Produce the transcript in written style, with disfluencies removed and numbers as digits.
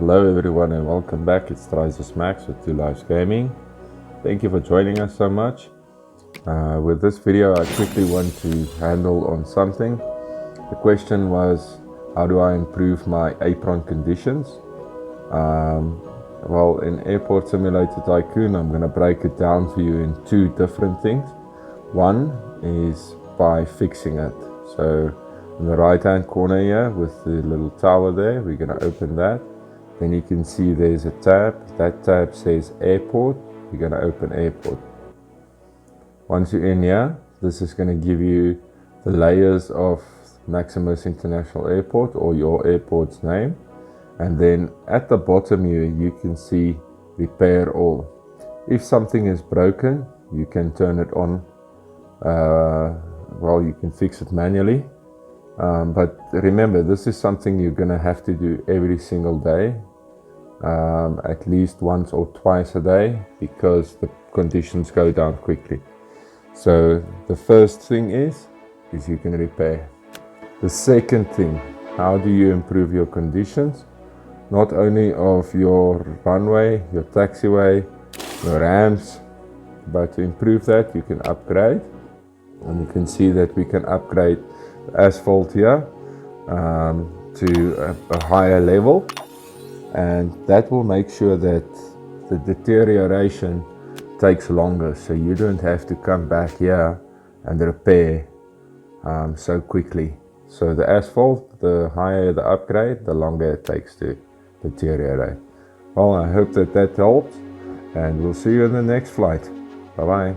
Hello everyone and welcome back. It's Trisus Max with 2 Lives Gaming. Thank you for joining us so much. With this video I quickly want to handle on something. The question was, how do I improve my apron conditions? Well, in Airport Simulator Tycoon I'm going to break it down for you in 2 different things. One is by fixing it. So in the right hand corner here with the little tower there, we're going to open that. Then you can see there's a tab. That tab says Airport. You're going to open Airport. Once you're in here, this is going to give you the layers of Maximus International Airport or your airport's name. And then at the bottom here, you can see Repair All. If something is broken, you can turn it on. Well, you can fix it manually. But remember, this is something you're going to have to do every single day, at least once or twice a day, because the conditions go down quickly. So the first thing is you can repair. The second thing, how do you improve your conditions? Not only of your runway, your taxiway, your ramps, but to improve that you can upgrade. And you can see that we can upgrade asphalt here to a higher level, and that will make sure that the deterioration takes longer, so you don't have to come back here and repair so quickly. So the asphalt, the higher the upgrade, the longer it takes to deteriorate. Well, I hope that helps, and we'll see you in the next flight. Bye bye.